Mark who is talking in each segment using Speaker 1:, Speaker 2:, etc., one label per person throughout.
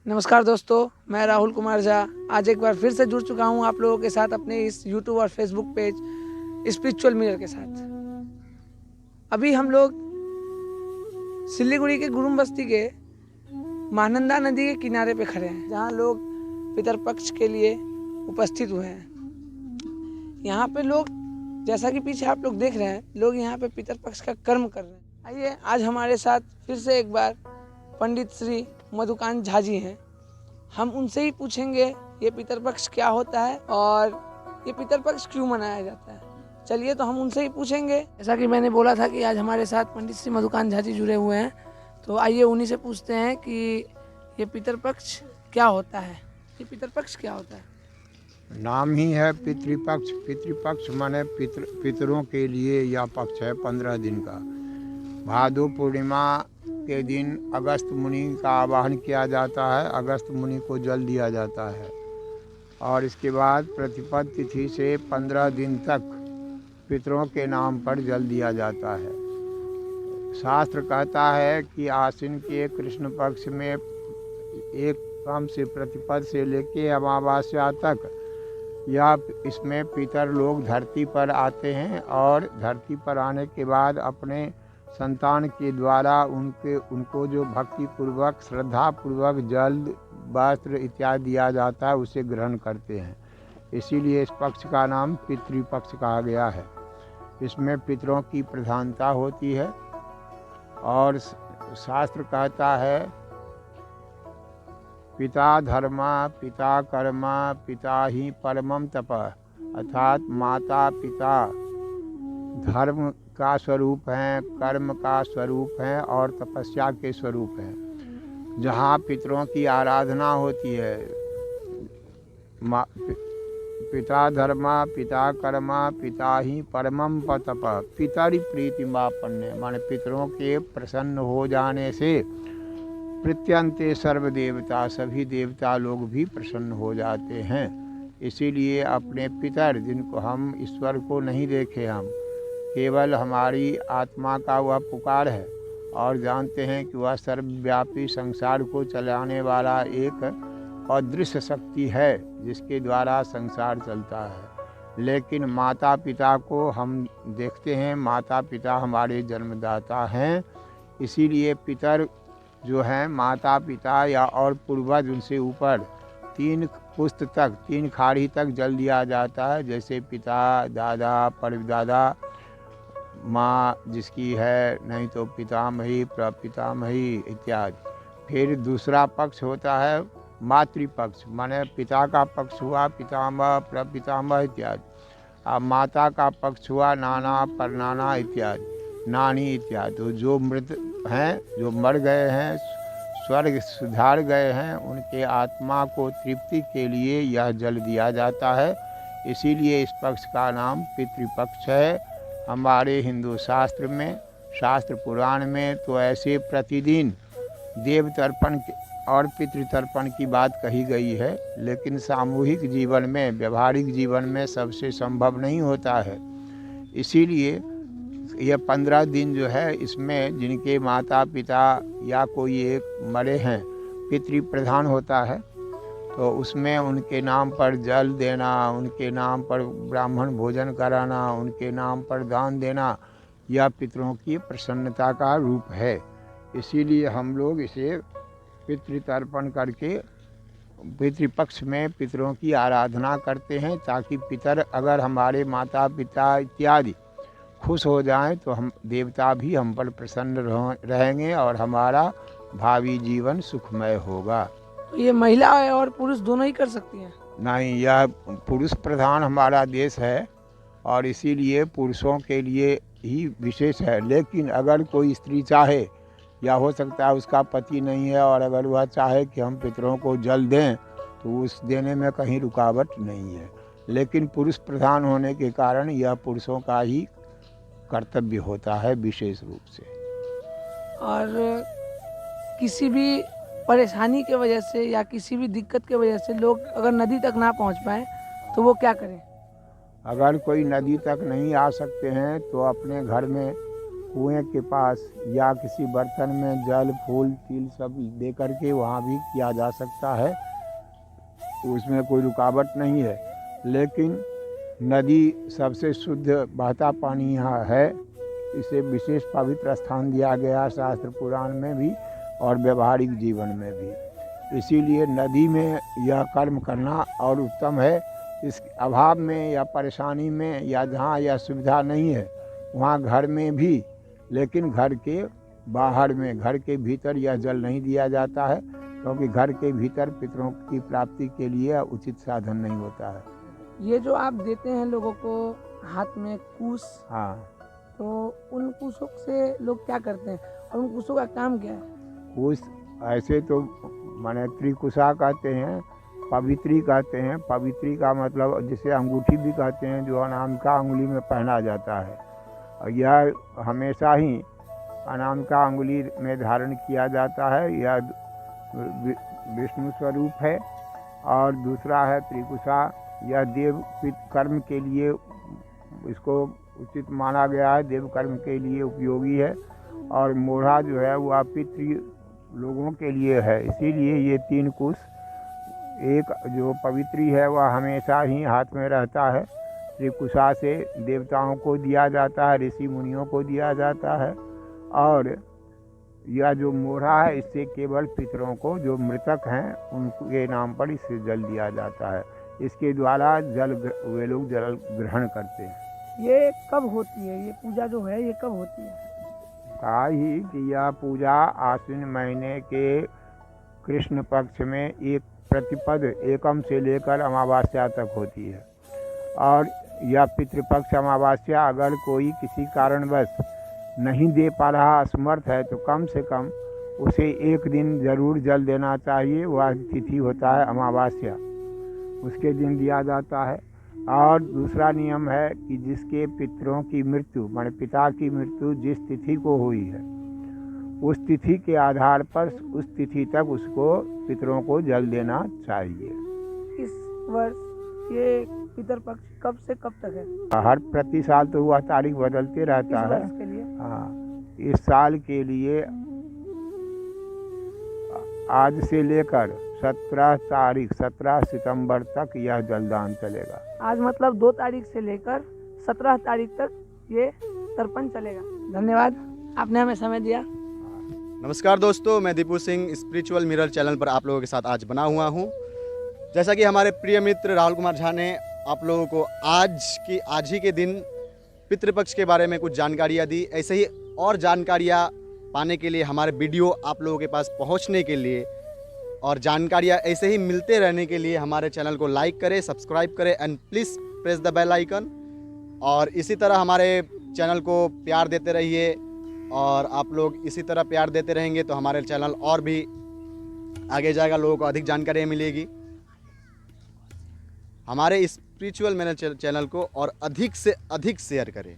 Speaker 1: नमस्कार दोस्तों, मैं राहुल कुमार झा आज एक बार फिर से जुड़ चुका हूं आप लोगों के साथ अपने इस YouTube और Facebook पेज स्पिरिचुअल मिरर के साथ। अभी हम लोग सिलीगुड़ी के गुरुम बस्ती के महानंदा नदी के किनारे पे खड़े हैं, जहां लोग पितरपक्ष के लिए उपस्थित हुए हैं। यहाँ पे लोग, जैसा कि पीछे आप लोग देख रहे हैं, लोग यहाँ पे पितरपक्ष का कर्म कर रहे हैं। आइए, आज हमारे साथ फिर से एक बार पंडित श्री मधुकांत झा जी हैं। हम उनसे ही पूछेंगे ये पितरपक्ष क्या होता है और ये पितरपक्ष क्यों मनाया जाता है। चलिए, तो हम उनसे ही पूछेंगे। जैसा कि मैंने बोला था कि आज हमारे साथ पंडित श्री मधुकांत झा जी जुड़े हुए हैं, तो आइए उन्हीं से पूछते हैं कि ये पितरपक्ष क्या होता है। ये पितरपक्ष क्या होता है?
Speaker 2: नाम ही है पितृपक्ष। पितृपक्ष माने पितरों के लिए यह पक्ष है 15 दिन का। भादो पूर्णिमा के दिन अगस्त मुनि का आवाहन किया जाता है, अगस्त मुनि को जल दिया जाता है और इसके बाद प्रतिपद तिथि से 15 दिन तक पितरों के नाम पर जल दिया जाता है। शास्त्र कहता है कि आश्विन के कृष्ण पक्ष में एक कम से प्रतिपद से लेके अमावस्या तक या इसमें पितर लोग धरती पर आते हैं और धरती पर आने के बाद अपने संतान के द्वारा उनको जो भक्ति पूर्वक श्रद्धा पूर्वक जल वस्त्र इत्यादि दिया जाता है उसे ग्रहण करते हैं। इसीलिए इस पक्ष का नाम पितृपक्ष कहा गया है। इसमें पितरों की प्रधानता होती है और शास्त्र कहता है पिता धर्मा पिता कर्मा पिता ही परमम तप, अर्थात माता पिता धर्म का स्वरूप हैं, कर्म का स्वरूप हैं और तपस्या के स्वरूप हैं। जहाँ पितरों की आराधना होती है, पिता धर्मा पिता कर्मा पिता ही परमम तप, पितरि प्रीति मापन्य, माने पितरों के प्रसन्न हो जाने से प्रत्यंते सर्व देवता, सभी देवता लोग भी प्रसन्न हो जाते हैं। इसीलिए अपने पितर, जिनको हम ईश्वर को नहीं देखे, हम केवल हमारी आत्मा का वह पुकार है और जानते हैं कि वह सर्वव्यापी संसार को चलाने वाला एक अदृश्य शक्ति है जिसके द्वारा संसार चलता है। लेकिन माता पिता को हम देखते हैं, माता पिता हमारे जन्मदाता हैं। इसीलिए पितर जो हैं माता पिता या और पूर्वज, उनसे ऊपर 3 पुस्त तक, 3 खाड़ी तक जल दिया जाता है। जैसे पिता, दादा, परदादा, माँ जिसकी है, नहीं तो पितामही, प्रपितामही इत्यादि। फिर दूसरा पक्ष होता है मातृपक्ष, माने पिता का पक्ष हुआ पितामह, प्रपितामह इत्यादि। अब माता का पक्ष हुआ नाना, परनाना इत्यादि, नानी इत्यादि। तो जो मृत हैं, जो मर गए हैं, स्वर्ग सुधार गए हैं, उनके आत्मा को तृप्ति के लिए यह जल दिया जाता है। इसीलिए इस पक्ष का नाम पितृपक्ष है। हमारे हिंदू शास्त्र में, शास्त्र पुराण में तो ऐसे प्रतिदिन देव तर्पण और पितृतर्पण की बात कही गई है, लेकिन सामूहिक जीवन में, व्यवहारिक जीवन में सबसे संभव नहीं होता है। इसीलिए यह 15 दिन जो है, इसमें जिनके माता पिता या कोई एक मरे हैं, पितृ प्रधान होता है, तो उसमें उनके नाम पर जल देना, उनके नाम पर ब्राह्मण भोजन कराना, उनके नाम पर दान देना, यह पितरों की प्रसन्नता का रूप है। इसीलिए हम लोग इसे पितृतर्पण करके पितृपक्ष में पितरों की आराधना करते हैं, ताकि पितर अगर हमारे माता पिता इत्यादि खुश हो जाएं तो हम देवता भी हम पर प्रसन्न रहेंगे और हमारा भावी जीवन सुखमय होगा।
Speaker 1: तो ये महिला और पुरुष दोनों ही कर सकती हैं?
Speaker 2: नहीं, यह पुरुष प्रधान हमारा देश है और इसीलिए पुरुषों के लिए ही विशेष है। लेकिन अगर कोई स्त्री चाहे, या हो सकता है उसका पति नहीं है, और अगर वह चाहे कि हम पितरों को जल दें, तो उस देने में कहीं रुकावट नहीं है। लेकिन पुरुष प्रधान होने के कारण यह पुरुषों का ही कर्तव्य होता है विशेष रूप से।
Speaker 1: और किसी भी परेशानी के वजह से या किसी भी दिक्कत के वजह से लोग अगर नदी तक ना पहुंच पाए तो वो क्या करें?
Speaker 2: अगर कोई नदी तक नहीं आ सकते हैं तो अपने घर में कुएं के पास या किसी बर्तन में जल फूल तिल सब दे करके वहाँ भी किया जा सकता है, उसमें कोई रुकावट नहीं है। लेकिन नदी सबसे शुद्ध बहता पानी यहाँ है, इसे विशेष पवित्र स्थान दिया गया शास्त्र पुराण में भी और व्यवहारिक जीवन में भी। इसीलिए नदी में यह कर्म करना और उत्तम है। इस अभाव में या परेशानी में या जहाँ यह सुविधा नहीं है वहाँ घर में भी, लेकिन घर के बाहर में, घर के भीतर यह जल नहीं दिया जाता है, क्योंकि घर के भीतर पितरों की प्राप्ति के लिए उचित साधन नहीं होता है।
Speaker 1: ये जो आप देते हैं लोगों को हाथ में कूस,
Speaker 2: हाँ,
Speaker 1: तो उन कूसों से लोग क्या करते हैं और उन कूसों का काम क्या है?
Speaker 2: कुश ऐसे तो माने त्रिकुशा कहते हैं, पवित्री कहते हैं। पवित्री का मतलब जिसे अंगूठी भी कहते हैं, जो अनामिका अंगुली में पहना जाता है, और यह हमेशा ही अनामिका अंगुली में धारण किया जाता है। यह विष्णु स्वरूप है। और दूसरा है त्रिकुशा, यह देव कर्म के लिए इसको उचित माना गया है, देव कर्म के लिए उपयोगी है। और मोढ़ा जो है वह पितृ लोगों के लिए है। इसीलिए ये तीन कुश, एक जो पवित्री है वह हमेशा ही हाथ में रहता है। त्रिकुशा से देवताओं को दिया जाता है, ऋषि मुनियों को दिया जाता है। और यह जो मोढ़ा है इससे केवल पितरों को, जो मृतक हैं उनके नाम पर इससे जल दिया जाता है। इसके द्वारा वे लोग जल ग्रहण करते हैं।
Speaker 1: ये कब होती है, ये पूजा जो है ये कब होती है?
Speaker 2: कहा ही कि यह पूजा आश्विन महीने के कृष्ण पक्ष में एक प्रतिपद एकम से लेकर अमावस्या तक होती है। और यह पितृपक्ष अमावस्या अगर कोई किसी कारणवश नहीं दे पा रहा, असमर्थ है, तो कम से कम उसे एक दिन ज़रूर जल देना चाहिए। वह तिथि होता है अमावस्या, उसके दिन दिया जाता है। और दूसरा नियम है कि जिसके पितरों की मृत्यु, माने पिता की मृत्यु जिस तिथि को हुई है, उस तिथि के आधार पर उस तिथि तक उसको पितरों को जल देना चाहिए।
Speaker 1: इस वर्ष ये पितर पक्ष कब से कब तक है?
Speaker 2: हर प्रति साल तो वह तारीख बदलते रहता
Speaker 1: इस
Speaker 2: है।
Speaker 1: वर्ष के लिए?
Speaker 2: हाँ, इस साल के लिए आज से लेकर 17 सितंबर तक यह जलदान चलेगा।
Speaker 1: आज मतलब 2 तारीख से लेकर 17 तारीख तक ये तर्पण चलेगा। धन्यवाद, आपने हमें समय दिया।
Speaker 3: नमस्कार दोस्तों, मैं Deepu Singh spiritual mirror channel पर आप लोगों के साथ आज बना हुआ हूँ। जैसा कि हमारे प्रिय मित्र राहुल कुमार झा ने आप लोगों को आज ही के दिन पितृपक्ष के बारे में कुछ जानकारियाँ दी, ऐसे ही और जानकारियाँ पाने के लिए, हमारे वीडियो आप लोगों के पास पहुँचने के लिए और जानकारियाँ ऐसे ही मिलते रहने के लिए हमारे चैनल को लाइक करें, सब्सक्राइब करें and please press the bell icon. और इसी तरह हमारे चैनल को प्यार देते रहिए, और आप लोग इसी तरह प्यार देते रहेंगे तो हमारे चैनल और भी आगे जाएगा, लोगों को अधिक जानकारी मिलेगी। हमारे स्पिरिचुअल मिरर चैनल को और अधिक से अधिक शेयर करें,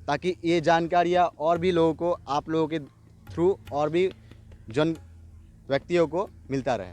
Speaker 3: ताकि ये जानकारियाँ और भी लोगों को, आप लोगों के थ्रू और भी जन व्यक्तियों को मिलता रहे।